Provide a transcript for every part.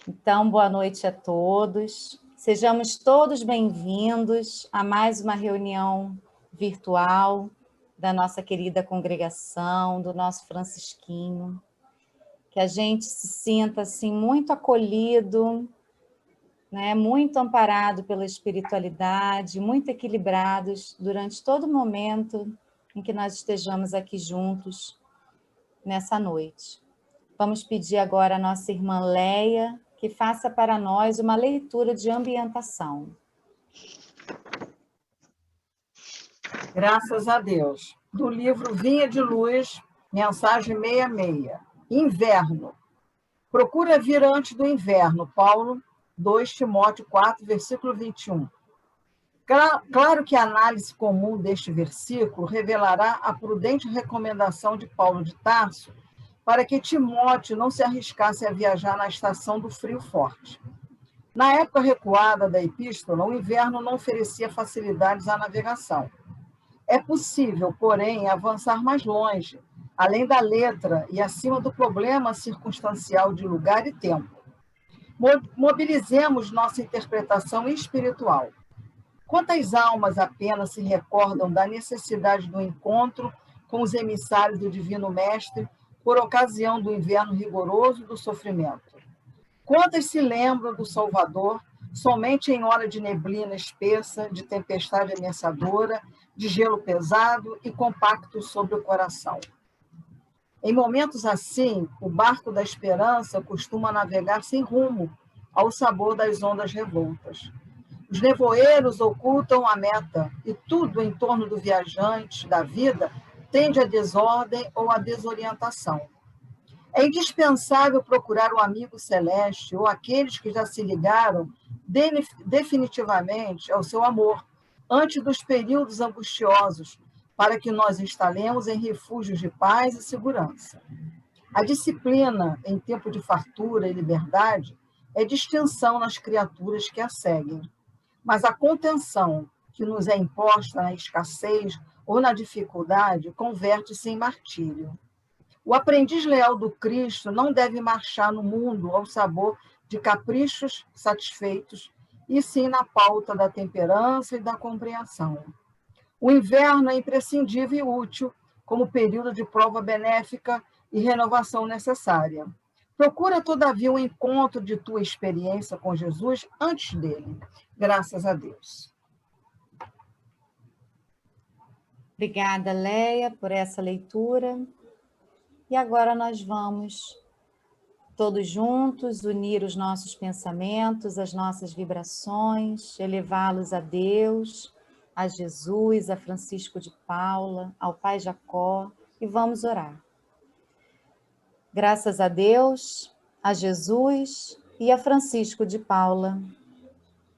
Então, boa noite a todos. Sejamos todos bem-vindos a mais uma reunião virtual da nossa querida congregação, do nosso Francisquinho. Que a gente se sinta assim muito acolhido, né, muito amparado pela espiritualidade, muito equilibrados durante todo o momento em que nós estejamos aqui juntos nessa noite. Vamos pedir agora à nossa irmã Leia que faça para nós uma leitura de ambientação. Graças a Deus. Do livro Vinha de Luz, mensagem 66. Inverno. Procura vir antes do inverno. Paulo, 2 Timóteo 4, versículo 21. Claro que a análise comum deste versículo revelará a prudente recomendação de Paulo de Tarso para que Timóteo não se arriscasse a viajar na estação do frio forte. Na época recuada da epístola, o inverno não oferecia facilidades à navegação. É possível, porém, avançar mais longe, além da letra e acima do problema circunstancial de lugar e tempo. Mobilizemos nossa interpretação espiritual. Quantas almas apenas se recordam da necessidade do encontro com os emissários do Divino Mestre por ocasião do inverno rigoroso e do sofrimento? Quantas se lembram do Salvador somente em hora de neblina espessa, de tempestade ameaçadora, de gelo pesado e compacto sobre o coração? Em momentos assim, o barco da esperança costuma navegar sem rumo, ao sabor das ondas revoltas. Os nevoeiros ocultam a meta, e tudo em torno do viajante, da vida, tende à desordem ou à desorientação. É indispensável procurar o amigo celeste ou aqueles que já se ligaram definitivamente ao seu amor, antes dos períodos angustiosos, para que nós instalemos em refúgios de paz e segurança. A disciplina, em tempo de fartura e liberdade, é distinção nas criaturas que a seguem. Mas a contenção que nos é imposta na escassez ou na dificuldade converte-se em martírio. O aprendiz leal do Cristo não deve marchar no mundo ao sabor de caprichos satisfeitos, e sim na pauta da temperança e da compreensão. O inverno é imprescindível e útil como período de prova benéfica e renovação necessária. Procura, todavia, um encontro de tua experiência com Jesus antes dele. Graças a Deus. Obrigada, Leia, por essa leitura. E agora nós vamos, todos juntos, unir os nossos pensamentos, as nossas vibrações, elevá-los a Deus, a Jesus, a Francisco de Paula, ao Pai Jacó, e vamos orar. Graças a Deus, a Jesus e a Francisco de Paula,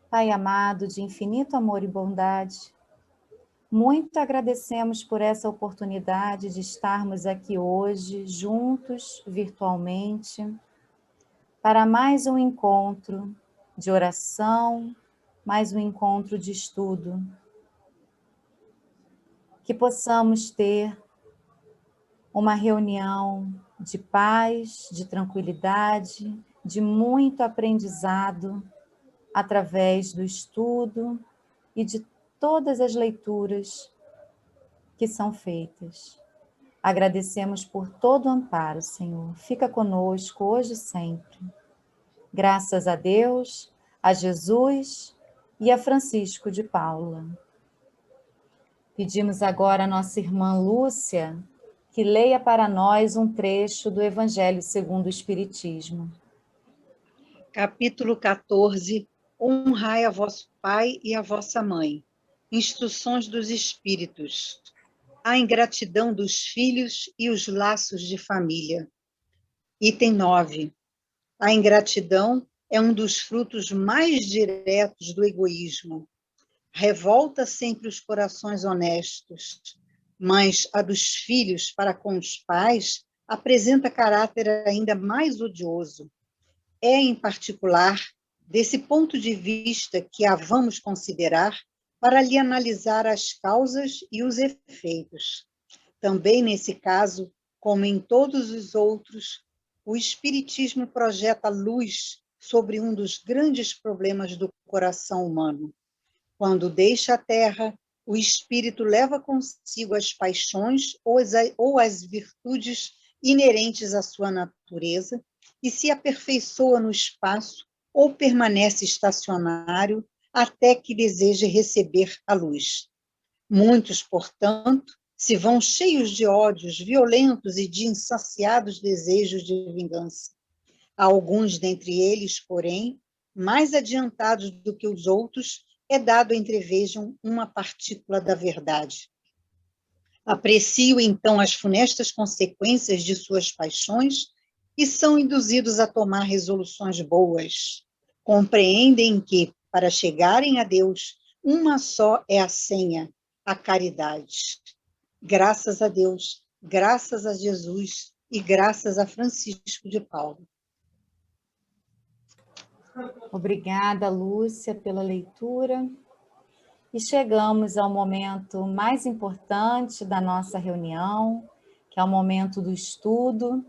Pai amado de infinito amor e bondade, muito agradecemos por essa oportunidade de estarmos aqui hoje, juntos, virtualmente, para mais um encontro de oração, mais um encontro de estudo. Que possamos ter uma reunião de paz, de tranquilidade, de muito aprendizado, através do estudo e de todas as leituras que são feitas. Agradecemos por todo o amparo, Senhor. Fica conosco hoje e sempre. Graças a Deus, a Jesus e a Francisco de Paula. Pedimos agora a nossa irmã Lúcia que leia para nós um trecho do Evangelho segundo o Espiritismo. Capítulo 14. Honrai a vosso pai e a vossa mãe. Instruções dos Espíritos. A ingratidão dos filhos e os laços de família. Item 9. A ingratidão é um dos frutos mais diretos do egoísmo. Revolta sempre os corações honestos, mas a dos filhos para com os pais apresenta caráter ainda mais odioso. É, em particular, desse ponto de vista que a vamos considerar para lhe analisar as causas e os efeitos. Também nesse caso, como em todos os outros, o Espiritismo projeta luz sobre um dos grandes problemas do coração humano. Quando deixa a terra, o espírito leva consigo as paixões ou as virtudes inerentes à sua natureza e se aperfeiçoa no espaço ou permanece estacionário até que deseje receber a luz. Muitos, portanto, se vão cheios de ódios violentos e de insaciados desejos de vingança. Alguns dentre eles, porém, mais adiantados do que os outros, é dado entrevejam uma partícula da verdade. Apreciam, então, as funestas consequências de suas paixões e são induzidos a tomar resoluções boas. Compreendem que, para chegarem a Deus, uma só é a senha, a caridade. Graças a Deus, graças a Jesus e graças a Francisco de Paulo. Obrigada, Lúcia, pela leitura. E chegamos ao momento mais importante da nossa reunião, que é o momento do estudo,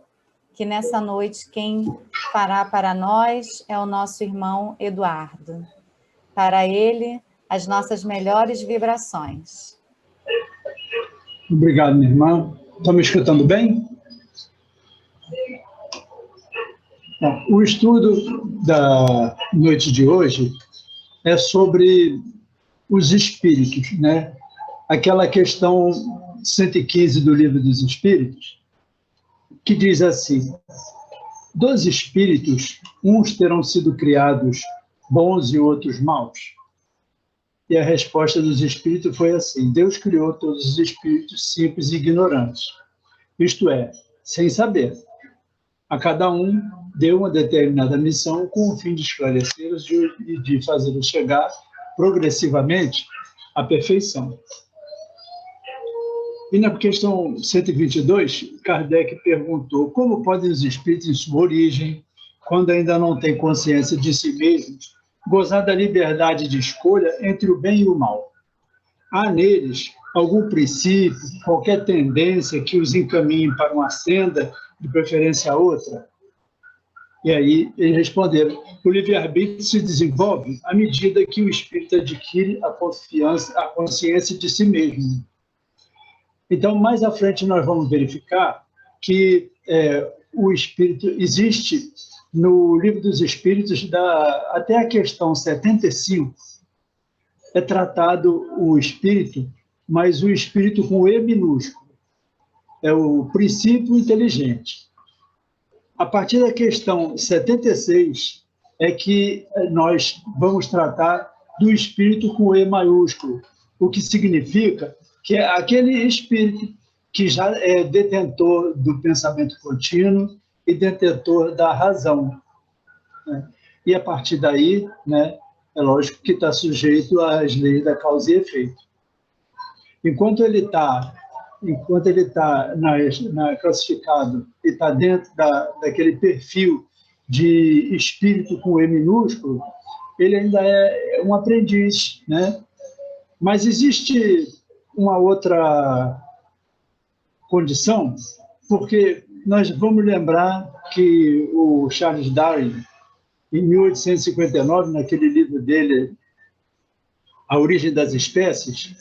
que nessa noite quem fará para nós é o nosso irmão Eduardo. Para ele, as nossas melhores vibrações. Obrigado, minha irmã. Estão me escutando bem? Bom, o estudo da noite de hoje é sobre os espíritos, né? Aquela questão 115 do Livro dos Espíritos, que diz assim: dos espíritos, uns terão sido criados bons e outros maus. E a resposta dos espíritos foi assim: Deus criou todos os espíritos simples e ignorantes, isto é, sem saber. A cada um deu uma determinada missão com o fim de esclarecê-los e de fazê-los chegar progressivamente à perfeição. E na questão 122, Kardec perguntou como podem os espíritos, em sua origem, quando ainda não têm consciência de si mesmos, gozar da liberdade de escolha entre o bem e o mal. Há neles algum princípio, qualquer tendência que os encaminhe para uma senda, de preferência a outra? E aí eles responderam: o livre-arbítrio se desenvolve à medida que o espírito adquire a consciência de si mesmo. Então, mais à frente nós vamos verificar que o espírito existe no Livro dos Espíritos, até a questão 75, é tratado o espírito, mas o espírito com E minúsculo. É o princípio inteligente. A partir da questão 76 é que nós vamos tratar do espírito com E maiúsculo, o que significa que é aquele espírito que já é detentor do pensamento contínuo e detentor da razão, né? E a partir daí, né, é lógico que está sujeito às leis da causa e efeito. Enquanto ele está classificado e está dentro daquele perfil de espírito com E minúsculo, ele ainda é um aprendiz, né? Mas existe uma outra condição, porque nós vamos lembrar que o Charles Darwin, em 1859, naquele livro dele, A Origem das Espécies,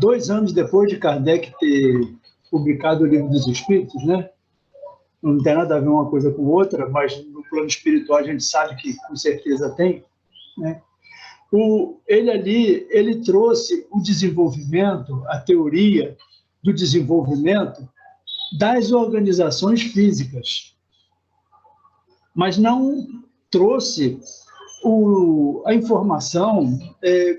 2 anos depois de Kardec ter publicado o Livro dos Espíritos, né? Não tem nada a ver uma coisa com outra, mas no plano espiritual a gente sabe que com certeza tem, né? Ele trouxe o desenvolvimento, a teoria do desenvolvimento das organizações físicas, mas não trouxe a informação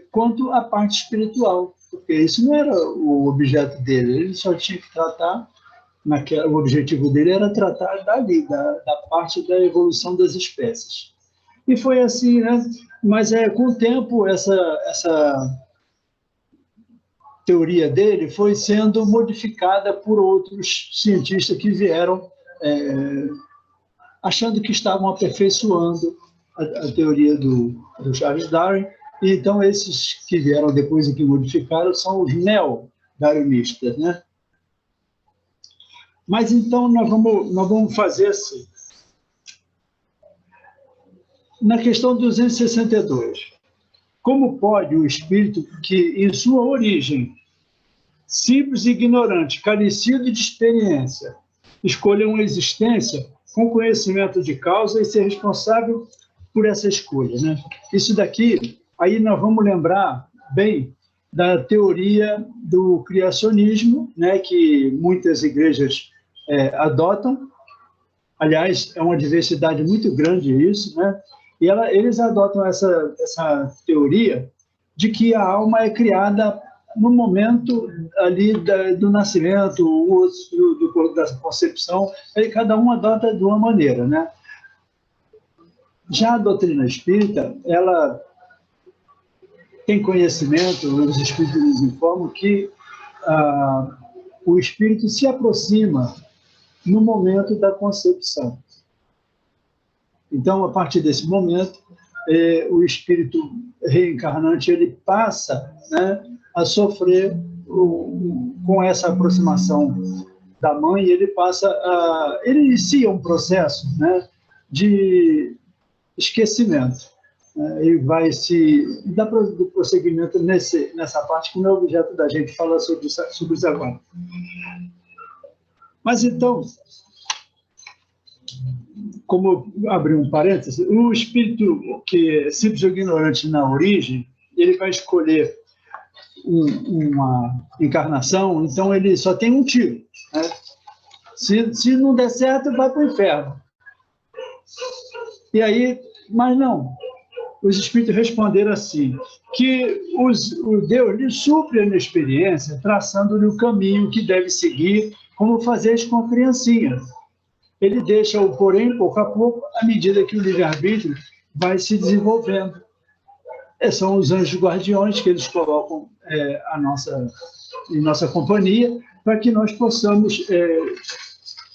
quanto à parte espiritual, porque isso não era o objeto dele, ele só tinha que tratar, o objetivo dele era tratar da parte da evolução das espécies. E foi assim, né? Mas com o tempo essa teoria dele foi sendo modificada por outros cientistas que vieram achando que estavam aperfeiçoando a teoria do Charles Darwin. E então esses que vieram depois e que modificaram são os neo-darwinistas, né? Mas então nós vamos fazer assim. na questão 262, como pode o espírito que, em sua origem, simples e ignorante, carecido de experiência, escolher uma existência com conhecimento de causa e ser responsável por essa escolha, né? Isso daqui, aí nós vamos lembrar bem da teoria do criacionismo, né, que muitas igrejas adotam. Aliás, é uma diversidade muito grande isso, né? E eles adotam essa teoria de que a alma é criada no momento ali do nascimento, da concepção, aí cada um adota de uma maneira, né? Já a doutrina espírita, ela tem conhecimento, os espíritos nos informam que o espírito se aproxima no momento da concepção. Então, a partir desse momento, o espírito reencarnante ele passa, né, a sofrer com essa aproximação da mãe, ele inicia um processo, né, de esquecimento. E vai se dar prosseguimento nessa parte que não é objeto da gente falar sobre isso agora. Mas então, como eu abri um parêntese, o espírito que é simples ou ignorante na origem, ele vai escolher uma encarnação, então ele só tem um tiro, né? Se não der certo, vai para o inferno. E aí, mas não, os espíritos responderam assim, que o Deus lhe supre na experiência, traçando-lhe o caminho que deve seguir, como fazeis com a criancinha. Ele deixa-o, porém, pouco a pouco, à medida que o livre-arbítrio vai se desenvolvendo. São os anjos guardiões que eles colocam em nossa companhia, para que nós possamos,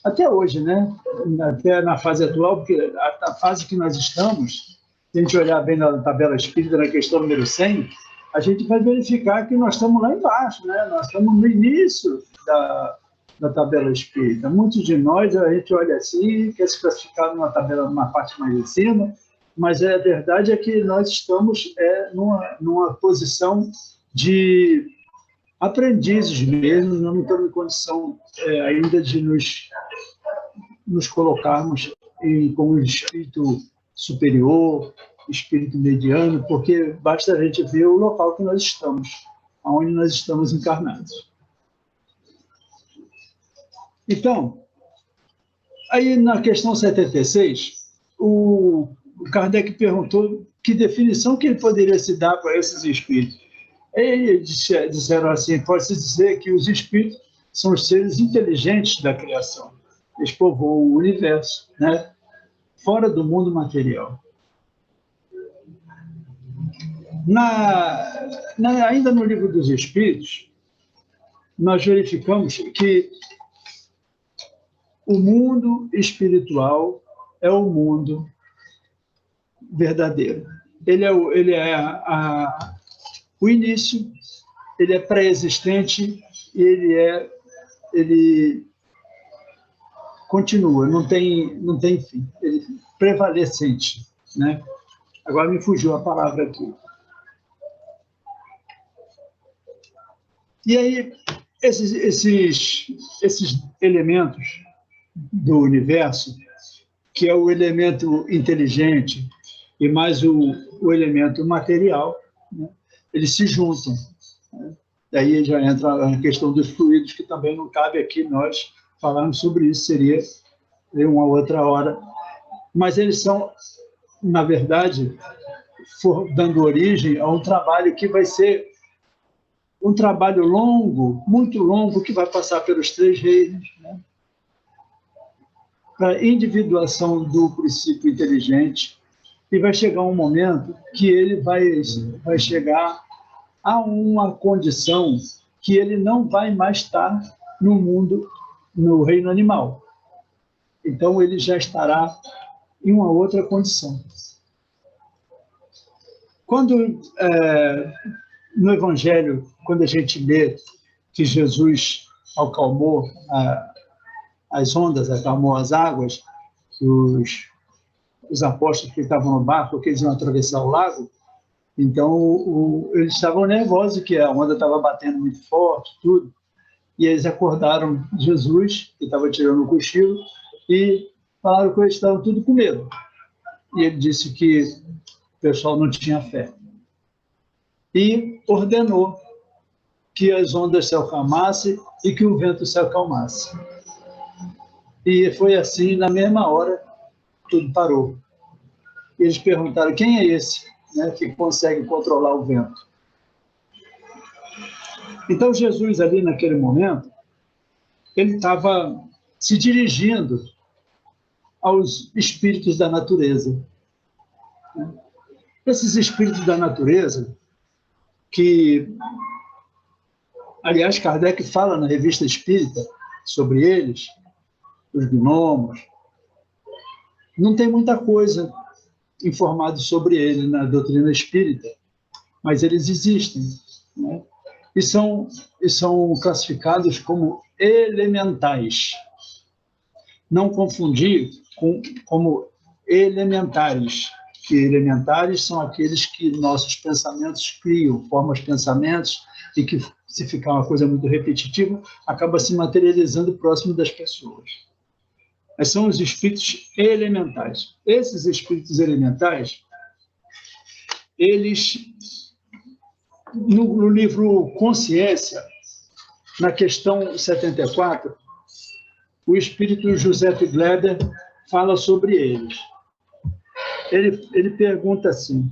até hoje, né? Até na fase atual, porque a fase que nós estamos, se a gente olhar bem na tabela espírita, na questão número 100, a gente vai verificar que nós estamos lá embaixo, né? Nós estamos no início da tabela espírita. Muitos de nós, a gente olha assim, quer se classificar numa parte mais em cima, mas a verdade é que nós estamos numa posição de aprendizes mesmo, não estamos em condição ainda de nos colocarmos como espírito superior, espírito mediano, porque basta a gente ver o local que nós estamos, aonde nós estamos encarnados. Então, aí na questão 76, o Kardec perguntou que definição que ele poderia se dar para esses espíritos. Eles disseram assim, pode-se dizer que os espíritos são os seres inteligentes da criação. Eles povoam o universo, né? Fora do mundo material. Ainda no Livro dos Espíritos, nós verificamos que o mundo espiritual é o mundo verdadeiro. Ele é o início, ele é pré-existente e ele continua, não tem fim, ele é prevalecente, né? Agora me fugiu a palavra aqui. E aí, esses elementos do universo, que é o elemento inteligente e mais o elemento material, né, eles se juntam. Né? Daí já entra a questão dos fluidos, que também não cabe aqui nós falarmos sobre isso, seria uma outra hora. Mas eles são, na verdade, dando origem a um trabalho que vai ser um trabalho longo, muito longo, que vai passar pelos 3 reinos, né? Para a individuação do princípio inteligente, e vai chegar um momento que ele vai chegar a uma condição que ele não vai mais estar no mundo, no reino animal. Então, ele já estará em uma outra condição. Quando, no Evangelho, quando a gente lê que Jesus acalmou as ondas, acalmou as águas, os apóstolos que estavam no barco, que eles iam atravessar o lago. Então, eles estavam nervosos, que a onda estava batendo muito forte, tudo. E eles acordaram Jesus, que estava tirando o cochilo, e falaram que eles estavam tudo com medo. E ele disse que o pessoal não tinha fé. E ordenou que as ondas se acalmassem e que o vento se acalmasse. E foi assim, na mesma hora, tudo parou. E eles perguntaram, quem é esse, né, que consegue controlar o vento? Então, Jesus, ali naquele momento, ele estava se dirigindo aos espíritos da natureza. Esses espíritos da natureza, que, aliás, Kardec fala na Revista Espírita sobre eles, os gnomos, não tem muita coisa informada sobre ele na doutrina espírita, mas eles existem, né? E são classificados como elementais. Não confundir como elementares, que elementares são aqueles que nossos pensamentos criam, formam os pensamentos, e que, se ficar uma coisa muito repetitiva, acaba se materializando próximo das pessoas. Mas são os espíritos elementais. Esses espíritos elementais, eles, no livro Consciência, na questão 74, o espírito José Gleber fala sobre eles. Ele pergunta assim,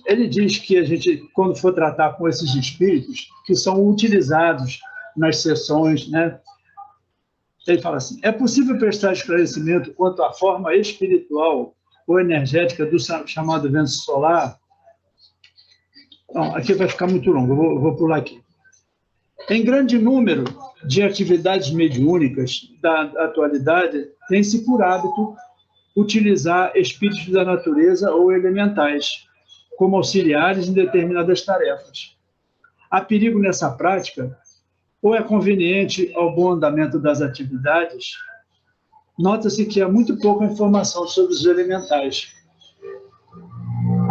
ele diz que a gente, quando for tratar com esses espíritos, que são utilizados nas sessões, né? Ele fala assim, é possível prestar esclarecimento quanto à forma espiritual ou energética do chamado vento solar? Não, aqui vai ficar muito longo, eu vou pular aqui. Em grande número de atividades mediúnicas da atualidade, tem-se por hábito utilizar espíritos da natureza ou elementais como auxiliares em determinadas tarefas. Há perigo nessa prática? Ou é conveniente ao bom andamento das atividades? Nota-se que há muito pouca informação sobre os elementais.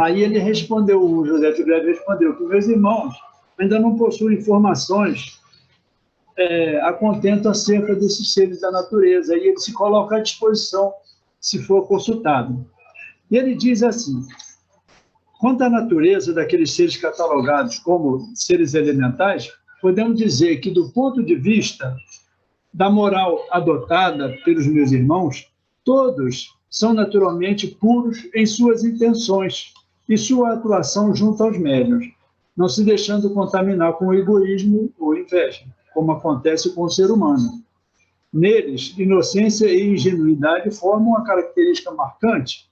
Aí ele respondeu, o José Gleber respondeu, que meus irmãos ainda não possuem informações a contento acerca desses seres da natureza, e ele se coloca à disposição se for consultado. E ele diz assim, quanto à natureza daqueles seres catalogados como seres elementais, podemos dizer que, do ponto de vista da moral adotada pelos meus irmãos, todos são naturalmente puros em suas intenções e sua atuação junto aos médiuns, não se deixando contaminar com egoísmo ou inveja, como acontece com o ser humano. Neles, inocência e ingenuidade formam uma característica marcante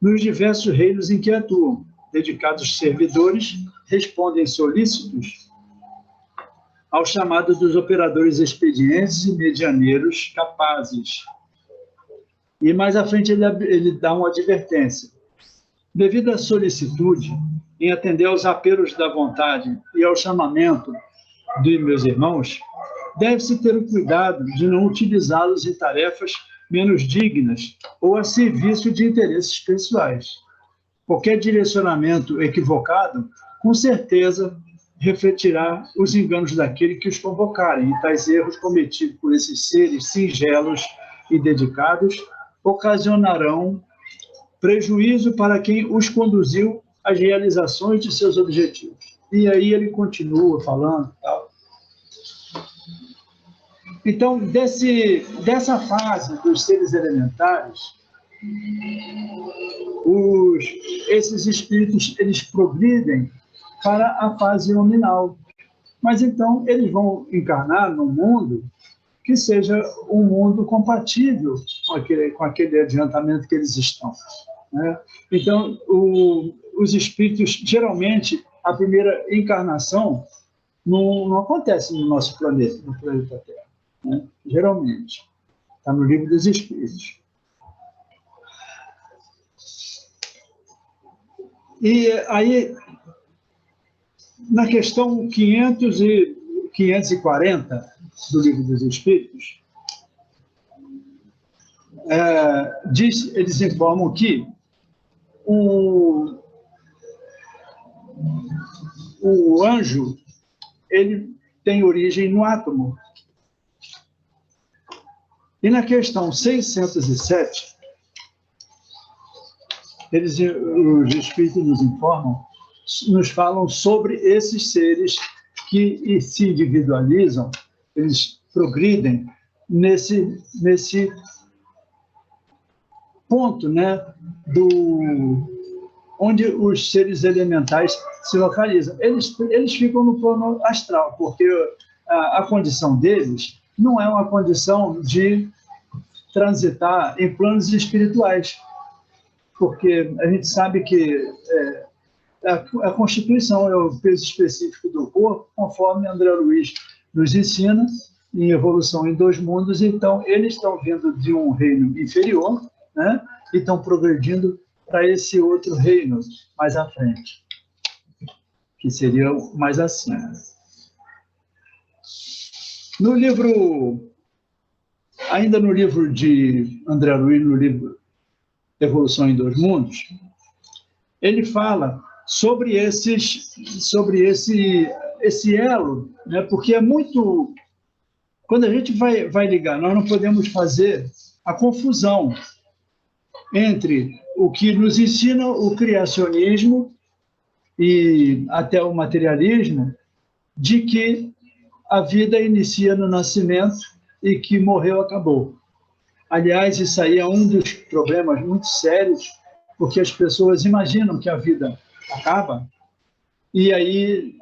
nos diversos reinos em que atuam. Dedicados servidores respondem solícitos ao chamado dos operadores expedientes e medianeiros capazes. E mais à frente ele dá uma advertência. Devido à solicitude em atender aos apelos da vontade e ao chamamento dos meus irmãos, deve-se ter o cuidado de não utilizá-los em tarefas menos dignas ou a serviço de interesses pessoais. Qualquer direcionamento equivocado, com certeza, refletirá os enganos daquele que os convocarem, e tais erros cometidos por esses seres singelos e dedicados ocasionarão prejuízo para quem os conduziu às realizações de seus objetivos. E aí ele continua falando, tal. Então, dessa fase dos seres elementares, esses espíritos, eles progridem para a fase nominal. Mas, então, eles vão encarnar num mundo que seja um mundo compatível com aquele adiantamento que eles estão, né? Então, os espíritos, geralmente, a primeira encarnação não acontece no nosso planeta, no planeta Terra, né? Geralmente. Está no Livro dos Espíritos. E aí, na questão 540 do Livro dos Espíritos, eles informam que o anjo, ele tem origem no átomo. E na questão 607, os espíritos nos informam, nos falam sobre esses seres que se individualizam, eles progridem nesse ponto, né, onde os seres elementais se localizam. Eles ficam no plano astral, porque a condição deles não é uma condição de transitar em planos espirituais, porque a gente sabe que a constituição é o peso específico do corpo, conforme André Luiz nos ensina, em Evolução em Dois Mundos. Então, eles estão vindo de um reino inferior, né, e estão progredindo para esse outro reino mais à frente, que seria mais acima. No livro, ainda no livro de André Luiz, no livro Evolução em Dois Mundos, ele fala sobre esse elo, né? Porque é muito... Quando a gente vai ligar, nós não podemos fazer a confusão entre o que nos ensina o criacionismo e até o materialismo, de que a vida inicia no nascimento e que morreu, acabou. Aliás, isso aí é um dos problemas muito sérios, porque as pessoas imaginam que a vida acaba e aí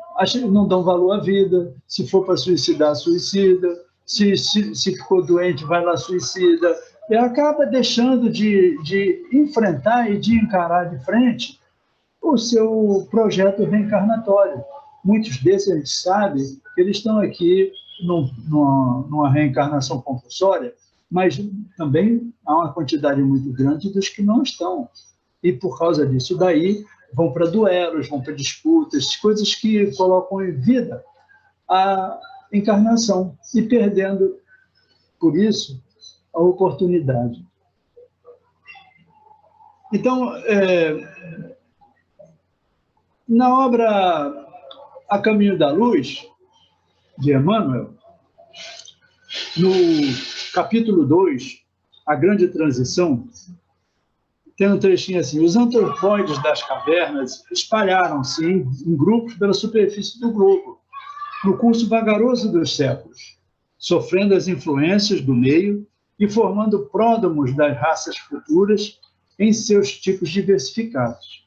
não dão valor à vida. Se for para suicidar, suicida. Se ficou doente, vai lá, suicida. E acaba deixando de enfrentar e de encarar de frente o seu projeto reencarnatório. Muitos desses, a gente sabe, eles estão aqui numa reencarnação compulsória, mas também há uma quantidade muito grande dos que não estão. E, por causa disso daí, vão para duelos, vão para disputas, coisas que colocam em vida a encarnação e perdendo, por isso, a oportunidade. Então, na obra A Caminho da Luz, de Emmanuel, no capítulo 2, A Grande Transição, tem um trechinho assim: os antropóides das cavernas espalharam-se em grupos pela superfície do globo, no curso vagaroso dos séculos, sofrendo as influências do meio e formando pródomos das raças futuras em seus tipos diversificados.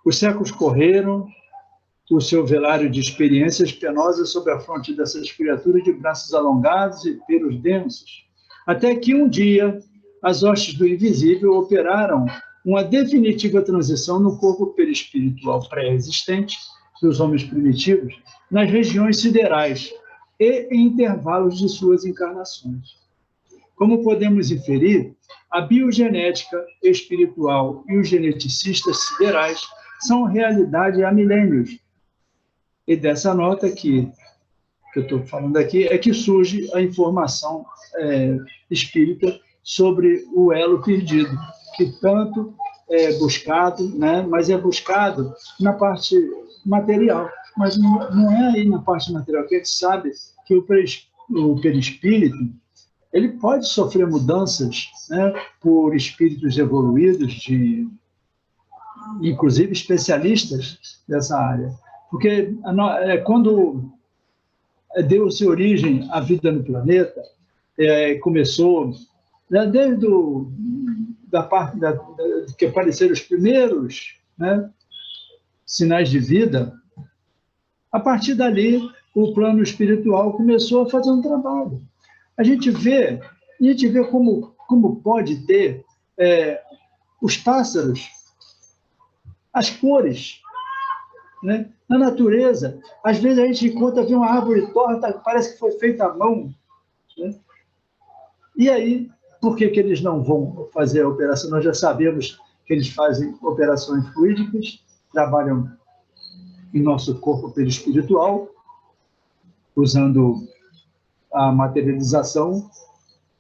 Os séculos correram, o seu velário de experiências penosas sobre a fronte dessas criaturas de braços alongados e pelos densos, até que um dia as hostes do invisível operaram uma definitiva transição no corpo perispiritual pré-existente dos homens primitivos, nas regiões siderais e em intervalos de suas encarnações. Como podemos inferir, a biogenética espiritual e os geneticistas siderais são realidade há milênios. E dessa nota que eu estou falando aqui é que surge a informação espírita sobre o elo perdido, que tanto é buscado, né? Mas é buscado na parte material, mas não é aí na parte material, porque a gente sabe que o perispírito ele pode sofrer mudanças, né, por espíritos evoluídos, inclusive especialistas dessa área. Porque quando deu-se origem à vida no planeta, começou, desde da parte que apareceram os primeiros, né, sinais de vida, a partir dali o plano espiritual começou a fazer um trabalho. A gente vê como pode ter os pássaros, as cores, né? Na natureza. Às vezes a gente encontra uma árvore torta, parece que foi feita à mão, né? E aí, por que eles não vão fazer a operação? Nós já sabemos que eles fazem operações fluídicas, trabalham em nosso corpo perispiritual, usando a materialização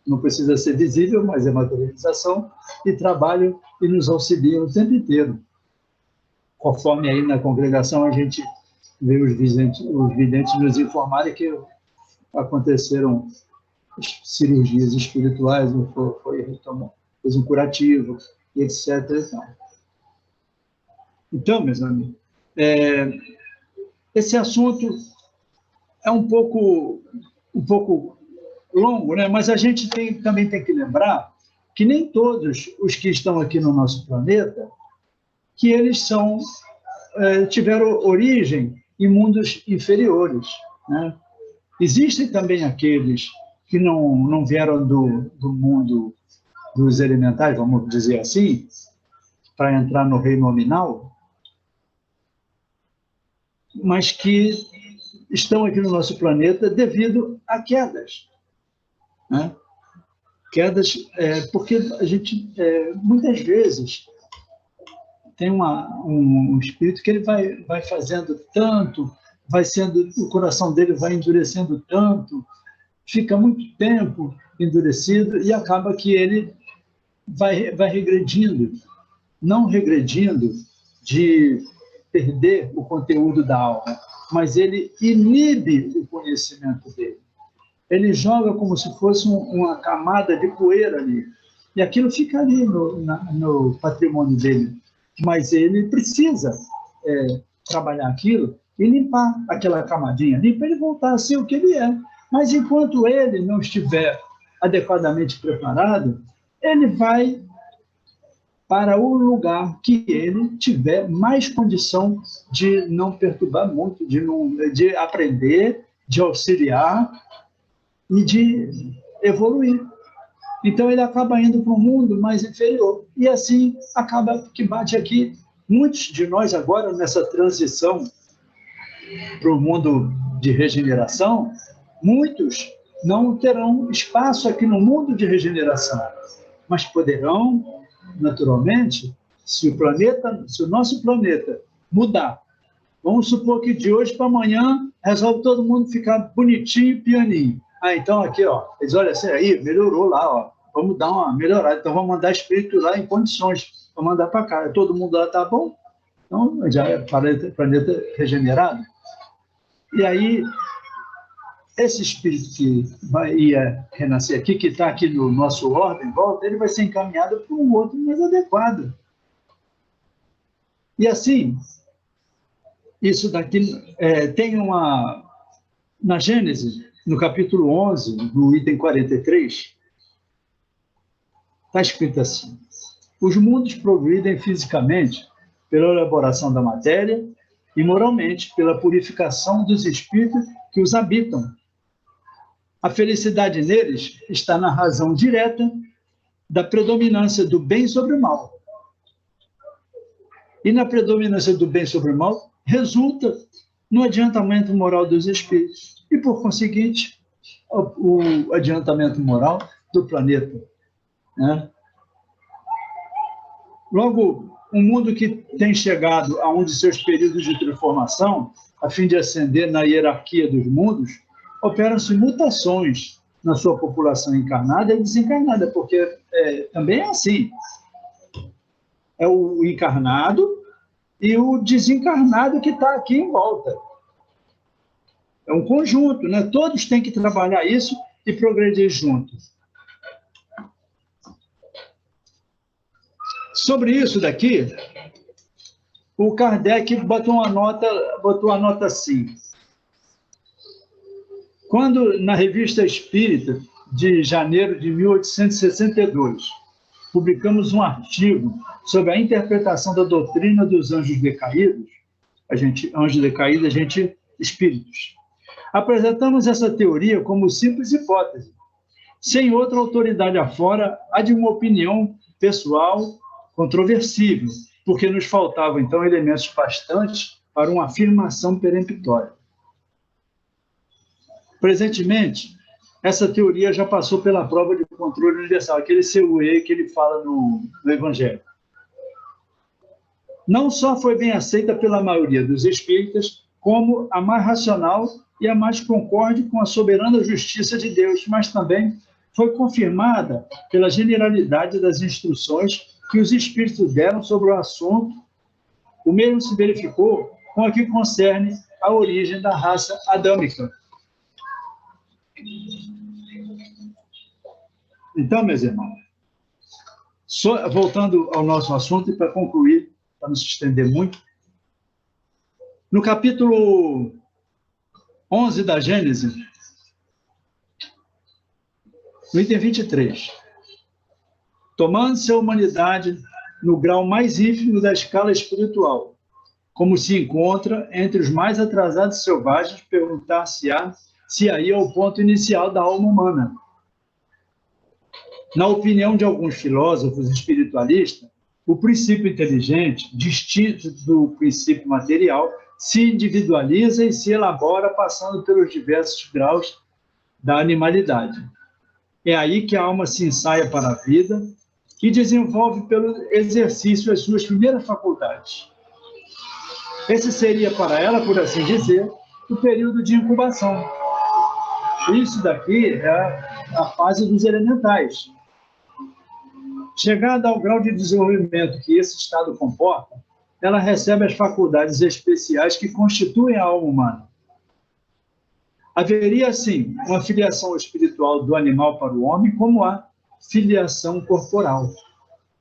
não precisa ser visível, mas é materialização, e trabalham e nos auxiliam o tempo inteiro. Conforme aí na congregação a gente vê os videntes nos informarem que aconteceram cirurgias espirituais, fez um curativo, etc. Então, meus amigos, esse assunto é um pouco longo, né? Mas a gente também tem que lembrar que nem todos os que estão aqui no nosso planeta, que eles tiveram origem em mundos inferiores, né? Existem também aqueles que não vieram do mundo dos elementais, vamos dizer assim, para entrar no reino nominal, mas que estão aqui no nosso planeta devido a quedas, né? Quedas, porque a gente, muitas vezes, tem um espírito que ele vai fazendo tanto, o coração dele vai endurecendo tanto, fica muito tempo endurecido e acaba que ele vai regredindo, não regredindo de perder o conteúdo da alma, mas ele inibe o conhecimento dele. Ele joga como se fosse uma camada de poeira ali, e aquilo fica ali no patrimônio dele, mas ele precisa trabalhar aquilo e limpar aquela camadinha, para ele voltar a ser o que ele é. Mas enquanto ele não estiver adequadamente preparado, ele vai para o lugar que ele tiver mais condição de não perturbar muito, de aprender, de auxiliar e de evoluir. Então ele acaba indo para um mundo mais inferior. E assim acaba que bate aqui. Muitos de nós agora, nessa transição para o mundo de regeneração, muitos não terão espaço aqui no mundo de regeneração, mas poderão, naturalmente, se o nosso planeta mudar. Vamos supor que de hoje para amanhã resolve todo mundo ficar bonitinho, pianinho. Então aqui, ó, eles olham assim, aí melhorou lá, ó, vamos dar uma melhorada, então vamos mandar espírito lá em condições, vamos mandar para cá, todo mundo lá tá bom, então já é planeta regenerado. E aí, esse espírito que ia renascer aqui, que está aqui no nosso orbe em volta, ele vai ser encaminhado para um outro mais adequado. E assim, isso daqui tem na Gênesis, no capítulo 11, no item 43, está escrito assim: os mundos progridem fisicamente pela elaboração da matéria e moralmente pela purificação dos espíritos que os habitam. A felicidade neles está na razão direta da predominância do bem sobre o mal. E na predominância do bem sobre o mal resulta no adiantamento moral dos espíritos e, por conseguinte, o adiantamento moral do planeta, né? Logo, um mundo que tem chegado a um de seus períodos de transformação, a fim de ascender na hierarquia dos mundos, operam-se mutações na sua população encarnada e desencarnada, porque também é assim. É o encarnado e o desencarnado que está aqui em volta. É um conjunto, né? Todos têm que trabalhar isso e progredir juntos. Sobre isso daqui, o Kardec botou a nota assim. Quando, na Revista Espírita, de janeiro de 1862, publicamos um artigo sobre a interpretação da doutrina dos anjos decaídos, anjos decaídos, espíritos, apresentamos essa teoria como simples hipótese, sem outra autoridade afora, a de uma opinião pessoal controversível, porque nos faltavam, então, elementos bastantes para uma afirmação peremptória. Presentemente, essa teoria já passou pela prova de controle universal, aquele CUE que ele fala no Evangelho. Não só foi bem aceita pela maioria dos espíritas, como a mais racional e a mais concorde com a soberana justiça de Deus, mas também foi confirmada pela generalidade das instruções que os espíritos deram sobre o assunto. O mesmo se verificou com o que concerne a origem da raça adâmica. Então, meus irmãos, voltando ao nosso assunto e para concluir, para não se estender muito, no capítulo 11 da Gênesis, no item 23, tomando-se a humanidade no grau mais ínfimo da escala espiritual, como se encontra entre os mais atrasados selvagens, perguntar-se-á se aí é o ponto inicial da alma humana. Na opinião de alguns filósofos espiritualistas, o princípio inteligente, distinto do princípio material, se individualiza e se elabora passando pelos diversos graus da animalidade. É aí que a alma se ensaia para a vida e desenvolve pelo exercício as suas primeiras faculdades. Esse seria para ela, por assim dizer, o período de incubação. Isso daqui é a fase dos elementais. Chegada ao grau de desenvolvimento que esse estado comporta, ela recebe as faculdades especiais que constituem a alma humana. Haveria, assim, uma filiação espiritual do animal para o homem, como a filiação corporal.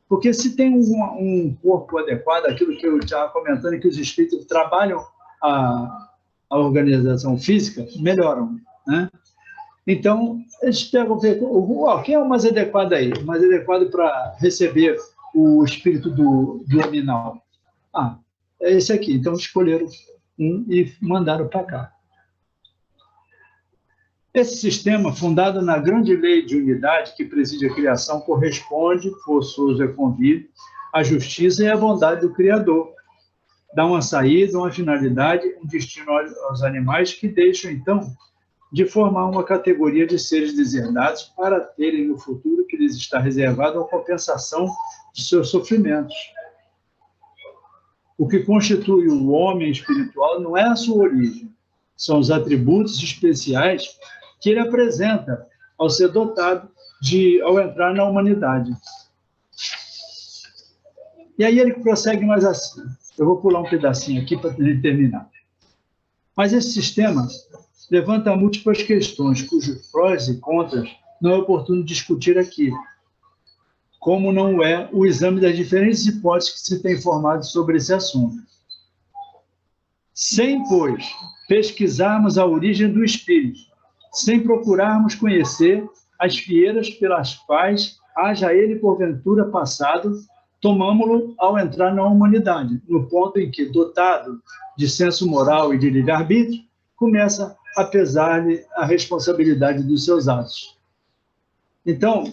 Porque se tem um corpo adequado, aquilo que eu estava comentando, que os espíritos trabalham a organização física, melhoram, né? Então, eles pegam, quem é o mais adequado aí? O mais adequado para receber o espírito do animal? Ah, é esse aqui. Então, escolheram um e mandaram para cá. Esse sistema, fundado na grande lei de unidade que preside a criação, corresponde, forçoso é convite, à justiça e à bondade do Criador. Dá uma saída, uma finalidade, um destino aos animais que deixam, então, de formar uma categoria de seres deserdados para terem no futuro que lhes está reservado a compensação de seus sofrimentos. O que constitui o homem espiritual não é a sua origem, são os atributos especiais que ele apresenta ao ser dotado ao entrar na humanidade. E aí ele prossegue mais assim. Eu vou pular um pedacinho aqui para terminar. Mas esse sistema levanta múltiplas questões, cujos prós e contras não é oportuno discutir aqui, como não é o exame das diferentes hipóteses que se tem formado sobre esse assunto. Sem, pois, pesquisarmos a origem do espírito, sem procurarmos conhecer as fieiras pelas quais haja ele porventura passado, tomamo-lo ao entrar na humanidade, no ponto em que, dotado de senso moral e de livre-arbítrio, começa a pesar-lhe a responsabilidade dos seus atos. Então,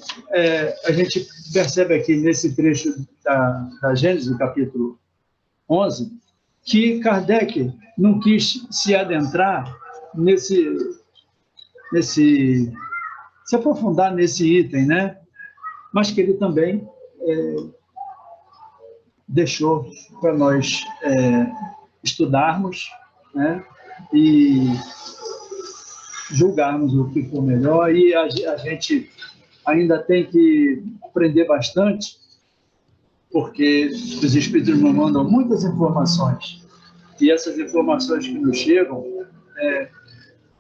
a gente percebe aqui nesse trecho da Gênesis, do capítulo 11, que Kardec não quis se adentrar se aprofundar nesse item, né? Mas que ele também deixou para nós estudarmos, né? E julgarmos o que for melhor, e a gente ainda tem que aprender bastante, porque os espíritos nos mandam muitas informações, e essas informações que nos chegam,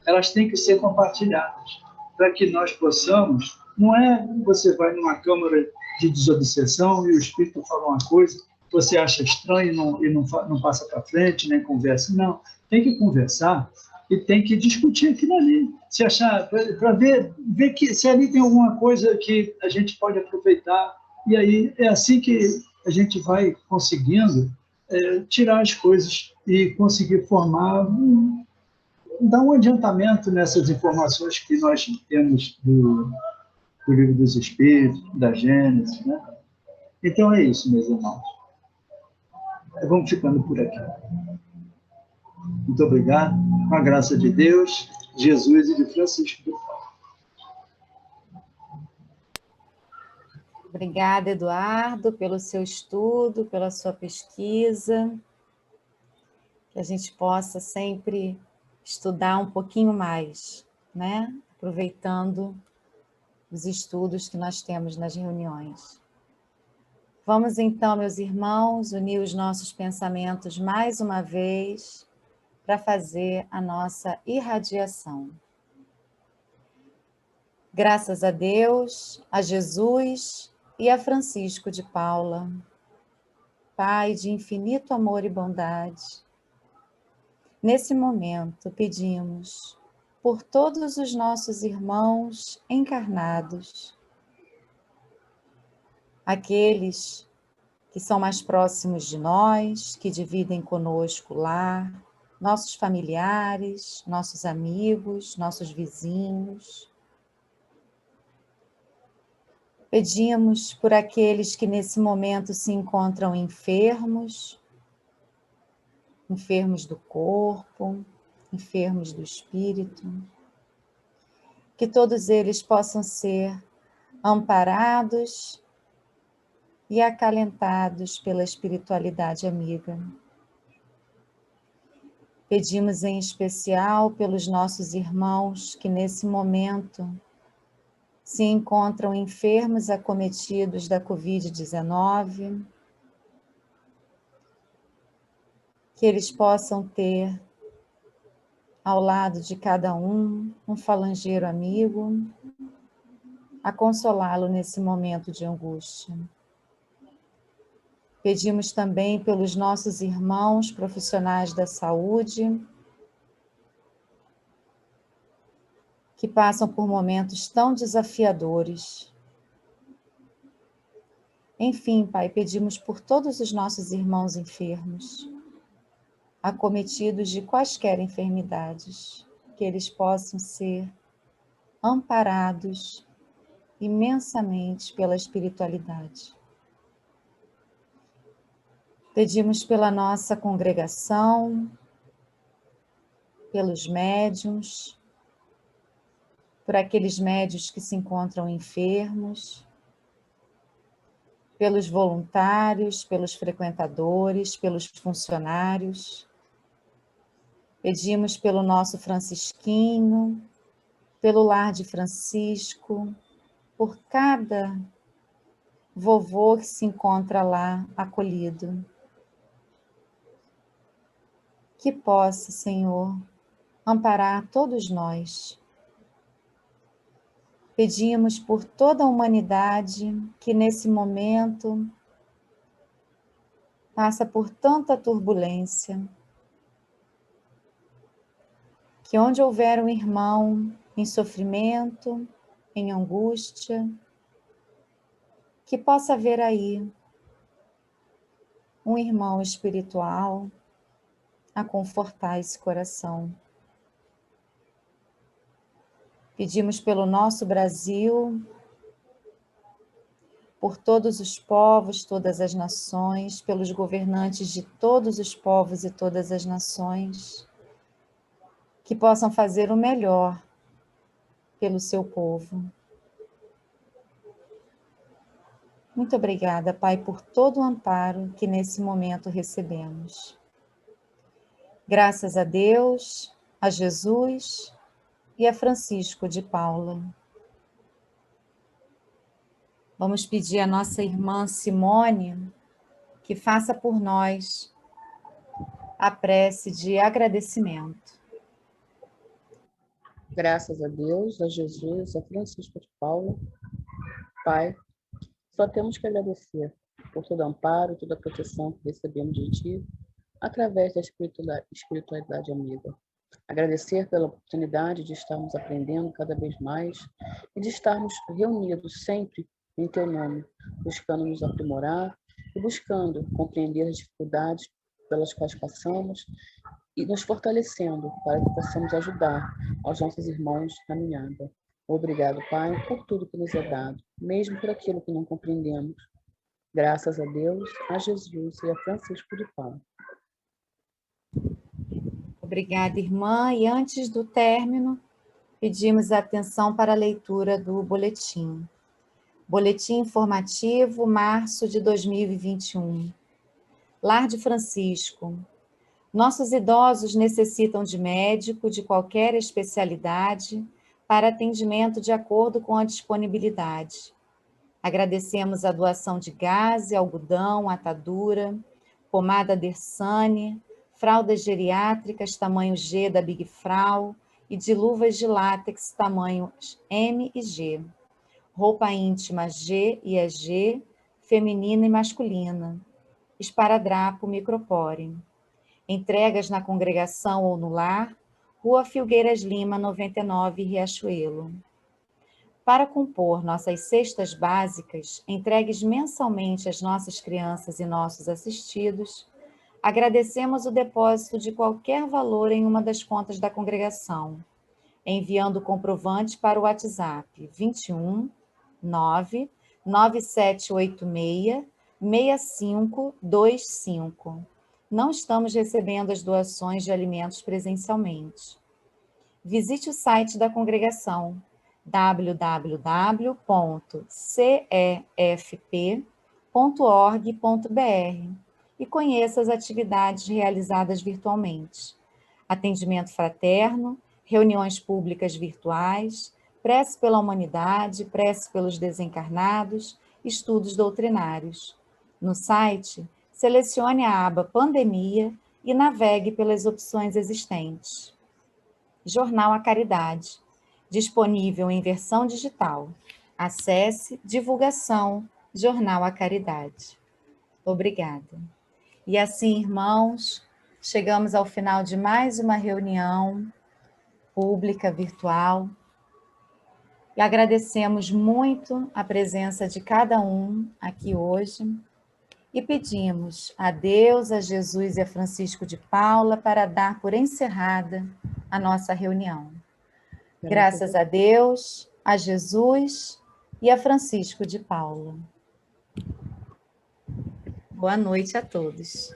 elas têm que ser compartilhadas, para que nós possamos, não é você vai numa câmara de desobsessão e o espírito fala uma coisa, você acha estranho e não passa para frente, nem conversa, não, tem que conversar e tem que discutir aquilo ali, se achar, para ver que se ali tem alguma coisa que a gente pode aproveitar, e aí é assim que a gente vai conseguindo tirar as coisas e conseguir formar, dar um adiantamento nessas informações que nós temos do Livro dos Espíritos, da Gênesis, né? Então é isso, meus irmãos. Vamos ficando por aqui. Muito obrigado. Com a graça de Deus, Jesus e de Francisco de Paulo. Obrigada, Eduardo, pelo seu estudo, pela sua pesquisa. Que a gente possa sempre estudar um pouquinho mais, né? Aproveitando os estudos que nós temos nas reuniões. Vamos então, meus irmãos, unir os nossos pensamentos mais uma vez para fazer a nossa irradiação. Graças a Deus, a Jesus e a Francisco de Paula, Pai de infinito amor e bondade, nesse momento pedimos por todos os nossos irmãos encarnados, aqueles que são mais próximos de nós, que dividem conosco o lar, nossos familiares, nossos amigos, nossos vizinhos. Pedimos por aqueles que nesse momento se encontram enfermos, enfermos do corpo, enfermos do espírito, que todos eles possam ser amparados e acalentados pela espiritualidade amiga. Pedimos em especial pelos nossos irmãos que nesse momento se encontram enfermos acometidos da Covid-19, que eles possam ter ao lado de cada um falangeiro amigo, a consolá-lo nesse momento de angústia. Pedimos também pelos nossos irmãos profissionais da saúde, que passam por momentos tão desafiadores. Enfim, Pai, pedimos por todos os nossos irmãos enfermos, acometidos de quaisquer enfermidades, que eles possam ser amparados imensamente pela espiritualidade. Pedimos pela nossa congregação, pelos médiuns, por aqueles médiuns que se encontram enfermos, pelos voluntários, pelos frequentadores, pelos funcionários. Pedimos pelo nosso Francisquinho, pelo lar de Francisco, por cada vovô que se encontra lá acolhido. Que possa, Senhor, amparar todos nós. Pedimos por toda a humanidade que nesse momento passa por tanta turbulência, que onde houver um irmão em sofrimento, em angústia, que possa haver aí um irmão espiritual a confortar esse coração. Pedimos pelo nosso Brasil, por todos os povos, todas as nações, pelos governantes de todos os povos e todas as nações, que possam fazer o melhor pelo seu povo. Muito obrigada, Pai, por todo o amparo que nesse momento recebemos. Graças a Deus, a Jesus e a Francisco de Paula. Vamos pedir à nossa irmã Simone que faça por nós a prece de agradecimento. Graças a Deus, a Jesus, a Francisco de Paula. Pai, só temos que agradecer por todo amparo, toda a proteção que recebemos de Ti, através da espiritualidade amiga. Agradecer pela oportunidade de estarmos aprendendo cada vez mais e de estarmos reunidos sempre em Teu nome, buscando nos aprimorar e buscando compreender as dificuldades pelas quais passamos e nos fortalecendo para que possamos ajudar aos nossos irmãos de caminhada. Obrigado, Pai, por tudo que nos é dado, mesmo por aquilo que não compreendemos. Graças a Deus, a Jesus e a Francisco de Paula. Obrigada, irmã. E antes do término, pedimos atenção para a leitura do boletim. Boletim informativo, março de 2021. Lar de Francisco. Nossos idosos necessitam de médico de qualquer especialidade para atendimento de acordo com a disponibilidade. Agradecemos a doação de gaze, algodão, atadura, pomada Dersane, fraldas geriátricas tamanho G da Big Frau e de luvas de látex tamanhos M e G, roupa íntima G e EG, feminina e masculina, esparadrapo micropore. Entregas na congregação ou no lar, Rua Filgueiras Lima, 99, Riachuelo. Para compor nossas cestas básicas, entregues mensalmente às nossas crianças e nossos assistidos, agradecemos o depósito de qualquer valor em uma das contas da congregação, enviando o comprovante para o WhatsApp 21 9 9786 6525. Não estamos recebendo as doações de alimentos presencialmente. Visite o site da congregação www.cefp.org.br e conheça as atividades realizadas virtualmente. Atendimento fraterno, reuniões públicas virtuais, prece pela humanidade, prece pelos desencarnados, estudos doutrinários. No site, selecione a aba Pandemia e navegue pelas opções existentes. Jornal A Caridade, disponível em versão digital. Acesse Divulgação Jornal A Caridade. Obrigada. E assim, irmãos, chegamos ao final de mais uma reunião pública virtual. E agradecemos muito a presença de cada um aqui hoje. E pedimos a Deus, a Jesus e a Francisco de Paula para dar por encerrada a nossa reunião. Graças a Deus, a Jesus e a Francisco de Paula. Boa noite a todos.